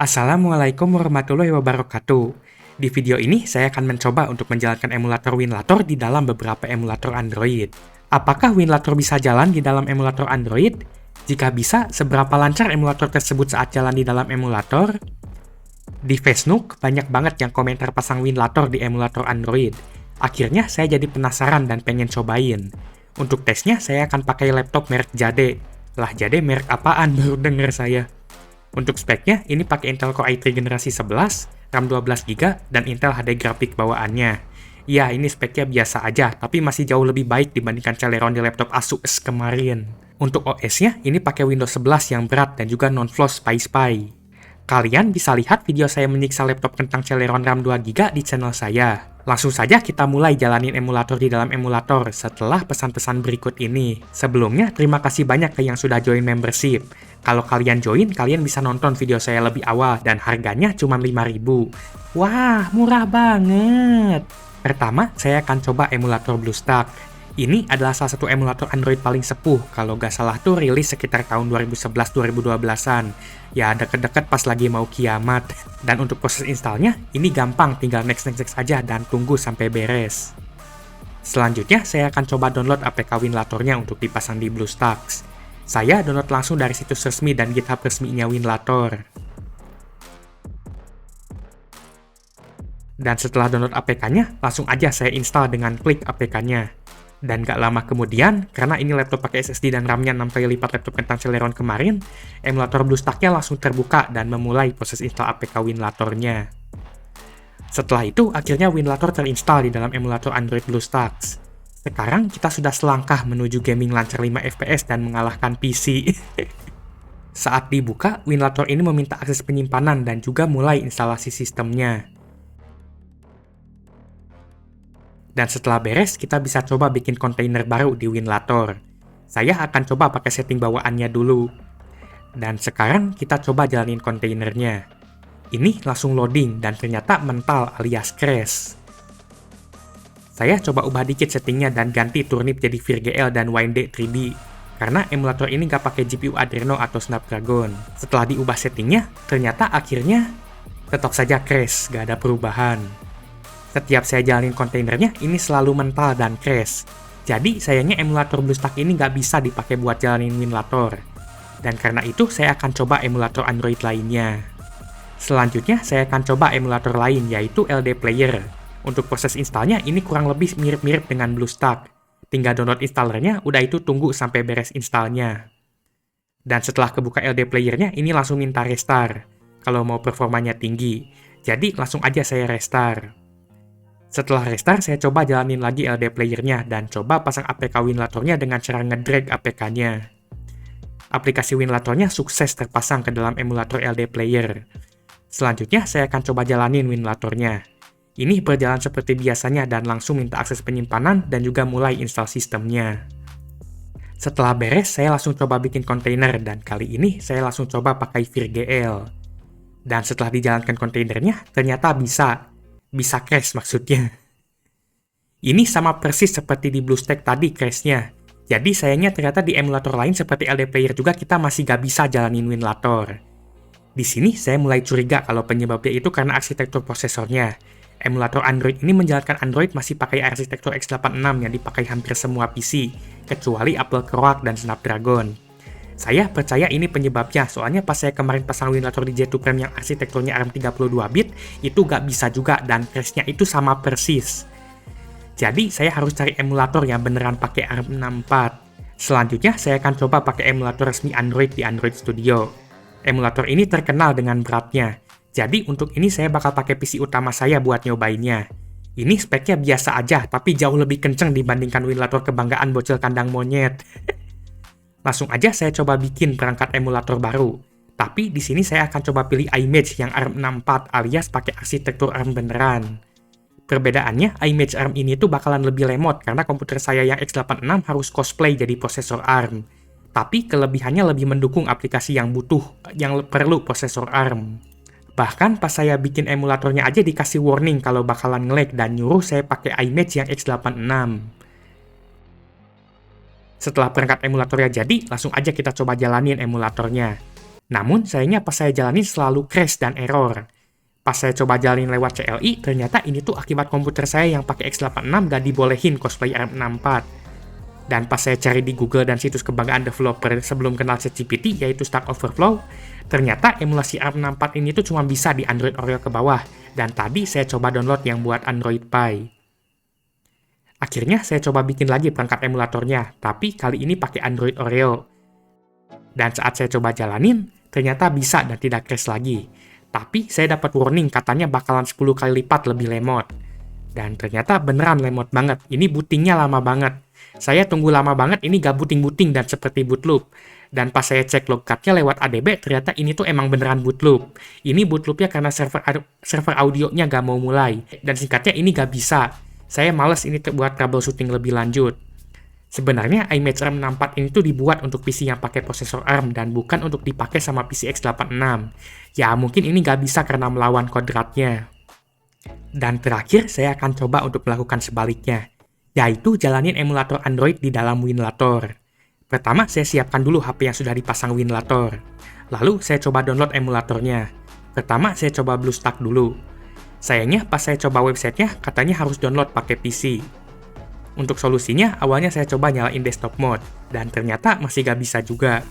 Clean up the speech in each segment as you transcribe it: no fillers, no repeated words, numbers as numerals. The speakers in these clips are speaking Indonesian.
Assalamualaikum warahmatullahi wabarakatuh. Di video ini, saya akan mencoba untuk menjalankan emulator WinLator di dalam beberapa emulator Android. Apakah WinLator bisa jalan di dalam emulator Android? Jika bisa, seberapa lancar emulator tersebut saat jalan di dalam emulator? Di Facebook, banyak banget yang komentar pasang WinLator di emulator Android. Akhirnya, saya jadi penasaran dan pengen cobain. Untuk tesnya, saya akan pakai laptop merek Jade. Lah, Jade merek apaan? Baru denger saya. Untuk speknya, ini pakai Intel Core i3 generasi 11, RAM 12GB, dan Intel HD grafik bawaannya. Ya, ini speknya biasa aja, tapi masih jauh lebih baik dibandingkan Celeron di laptop Asus kemarin. Untuk OS-nya, ini pakai Windows 11 yang berat dan juga non-flash SPI. Kalian bisa lihat video saya menyiksa laptop kentang Celeron RAM 2GB di channel saya. Langsung saja kita mulai jalanin emulator di dalam emulator setelah pesan-pesan berikut ini. Sebelumnya, terima kasih banyak ke yang sudah join membership. Kalau kalian join, kalian bisa nonton video saya lebih awal dan harganya cuma 5.000. Wah, murah banget! Pertama, saya akan coba emulator BlueStack. Ini adalah salah satu emulator Android paling sepuh, kalau nggak salah tuh rilis sekitar tahun 2011-2012an. Ya, deket-deket pas lagi mau kiamat. Dan untuk proses installnya, ini gampang, tinggal next aja dan tunggu sampai beres. Selanjutnya, saya akan coba download APK WinLatornya untuk dipasang di BlueStacks. Saya download langsung dari situs resmi dan GitHub resminya WinLator. Dan setelah download APK-nya, langsung aja saya install dengan klik APK-nya. Dan gak lama kemudian, karena ini laptop pakai SSD dan RAM-nya 6 kali lipat laptop kentang Celeron kemarin, emulator BlueStack-nya langsung terbuka dan memulai proses install APK WinLator-nya. Setelah itu, akhirnya WinLator terinstall di dalam emulator Android BlueStacks. Sekarang kita sudah selangkah menuju gaming lancar 5 FPS dan mengalahkan PC. Saat dibuka, WinLator ini meminta akses penyimpanan dan juga mulai instalasi sistemnya. Dan setelah beres, kita bisa coba bikin kontainer baru di WinLator. Saya akan coba pakai setting bawaannya dulu. Dan sekarang kita coba jalanin kontainernya. Ini langsung loading dan ternyata mental alias crash. Saya coba ubah dikit settingnya dan ganti turnip jadi VirGL dan WinD 3D. Karena emulator ini nggak pakai GPU Adreno atau Snapdragon. Setelah diubah settingnya, ternyata akhirnya tetap saja crash, nggak ada perubahan. Setiap saya jalanin kontainernya, ini selalu mental dan crash. Jadi, sayangnya emulator BlueStack ini nggak bisa dipakai buat jalanin WinLator. Dan karena itu, saya akan coba emulator Android lainnya. Selanjutnya, saya akan coba emulator lain, yaitu LD Player. Untuk proses installnya, ini kurang lebih mirip-mirip dengan BlueStack. Tinggal download installernya, udah itu tunggu sampai beres installnya. Dan setelah kebuka LD Player-nya, ini langsung minta restart. Kalau mau performanya tinggi. Jadi, langsung aja saya restart. Setelah restart, saya coba jalanin lagi LD Player-nya dan coba pasang APK WinLator-nya dengan cara ngedrag APK-nya. Aplikasi WinLator-nya sukses terpasang ke dalam emulator LD Player. Selanjutnya, saya akan coba jalanin WinLator-nya. Ini berjalan seperti biasanya dan langsung minta akses penyimpanan dan juga mulai install sistemnya. Setelah beres, saya langsung coba bikin kontainer dan kali ini saya langsung coba pakai VirGL. Dan setelah dijalankan kontainernya, ternyata bisa crash maksudnya. Ini sama persis seperti di BlueStack tadi crash-nya. Jadi sayangnya ternyata di emulator lain seperti LD Player juga kita masih gak bisa jalanin WinLator. Di sini saya mulai curiga kalau penyebabnya itu karena arsitektur prosesornya. Emulator Android ini menjalankan Android masih pakai arsitektur x86 yang dipakai hampir semua PC, kecuali Apple Croak dan Snapdragon. Saya percaya ini penyebabnya, soalnya pas saya kemarin pasang WinLator di J2 Prime yang arsitekturnya ARM 32-bit, itu gak bisa juga dan crash-nya itu sama persis. Jadi, saya harus cari emulator yang beneran pakai ARM 64. Selanjutnya, saya akan coba pakai emulator resmi Android di Android Studio. Emulator ini terkenal dengan beratnya. Jadi, untuk ini saya bakal pakai PC utama saya buat nyobainnya. Ini speknya biasa aja, tapi jauh lebih kenceng dibandingkan WinLator kebanggaan bocil kandang monyet. Langsung aja saya coba bikin perangkat emulator baru. Tapi di sini saya akan coba pilih iMage yang ARM 64 alias pakai arsitektur ARM beneran. Perbedaannya, iMage ARM ini tuh bakalan lebih lemot karena komputer saya yang x86 harus cosplay jadi prosesor ARM. Tapi kelebihannya lebih mendukung aplikasi yang perlu prosesor ARM. Bahkan pas saya bikin emulatornya aja dikasih warning kalau bakalan nge-lag dan nyuruh saya pakai iMage yang x86. Setelah perangkat emulatornya jadi, langsung aja kita coba jalanin emulatornya. Namun, sayangnya pas saya jalanin selalu crash dan error. Pas saya coba jalanin lewat CLI, ternyata ini tuh akibat komputer saya yang pakai x86 gak dibolehin cosplay ARM64. Dan pas saya cari di Google dan situs kebanggaan developer sebelum kenal ChatGPT, yaitu Stack Overflow, ternyata emulasi ARM64 ini tuh cuma bisa di Android Oreo ke bawah, dan tadi saya coba download yang buat Android Pie. Akhirnya saya coba bikin lagi perangkat emulatornya, tapi kali ini pakai Android Oreo. Dan saat saya coba jalanin, ternyata bisa dan tidak crash lagi. Tapi saya dapat warning katanya bakalan 10 kali lipat lebih lemot. Dan ternyata beneran lemot banget, ini bootingnya lama banget. Saya tunggu lama banget, ini gak booting-booting dan seperti boot loop. Dan pas saya cek logcard-nya lewat ADB, ternyata ini tuh emang beneran boot loop. Ini boot loop-nya karena server audionya gak mau mulai. Dan singkatnya ini gak bisa. Saya males ini buat troubleshooting lebih lanjut. Sebenarnya iMage ARM64 ini tuh dibuat untuk PC yang pakai prosesor ARM dan bukan untuk dipakai sama PC x86. Ya mungkin ini gak bisa karena melawan kodratnya. Dan terakhir, saya akan coba untuk melakukan sebaliknya, yaitu jalanin emulator Android di dalam WinLator. Pertama, saya siapkan dulu HP yang sudah dipasang WinLator. Lalu, saya coba download emulatornya. Pertama, saya coba BlueStack dulu. Sayangnya, pas saya coba websitenya, katanya harus download pakai PC. Untuk solusinya, awalnya saya coba nyalain desktop mode, dan ternyata masih gak bisa juga.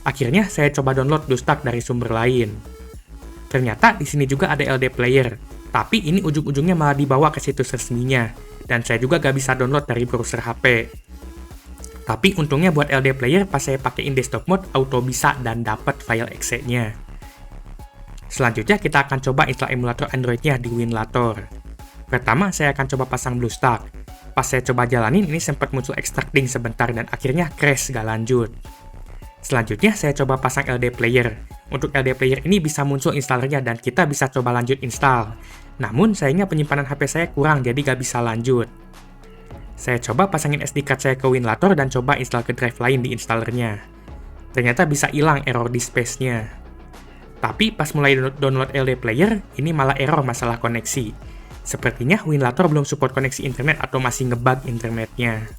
Akhirnya, saya coba download BlueStack dari sumber lain. Ternyata di sini juga ada LD Player, tapi ini ujung-ujungnya malah dibawa ke situs resminya, dan saya juga gak bisa download dari browser HP. Tapi untungnya buat LD Player, pas saya pakein desktop mode, auto bisa dan dapat file exe-nya. Selanjutnya kita akan coba install emulator Android-nya di WinLator. Pertama, saya akan coba pasang BlueStack. Pas saya coba jalanin, ini sempat muncul extracting sebentar dan akhirnya crash gak lanjut. Selanjutnya, saya coba pasang LD Player. Untuk LD Player ini bisa muncul installernya dan kita bisa coba lanjut install. Namun, sayangnya penyimpanan HP saya kurang, jadi gak bisa lanjut. Saya coba pasangin SD card saya ke WinLator dan coba install ke drive lain di installernya. Ternyata bisa hilang error di space-nya. Tapi pas mulai download LD Player, ini malah error masalah koneksi. Sepertinya WinLator belum support koneksi internet atau masih ngebug internetnya.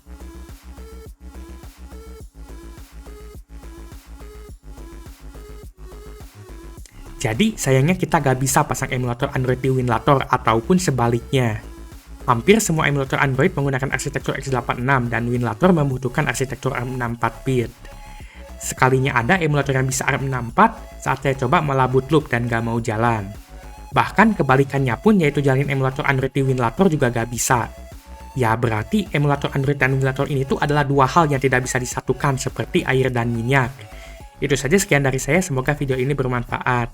Jadi, sayangnya kita gak bisa pasang emulator Android di WinLator ataupun sebaliknya. Hampir semua emulator Android menggunakan arsitektur x86 dan WinLator membutuhkan arsitektur ARM 64-bit. Sekalinya ada emulator yang bisa ARM 64, saat saya coba malah boot loop dan gak mau jalan. Bahkan kebalikannya pun, yaitu jalanin emulator Android di WinLator juga gak bisa. Ya berarti emulator Android dan WinLator ini tuh adalah dua hal yang tidak bisa disatukan seperti air dan minyak. Itu saja sekian dari saya, semoga video ini bermanfaat.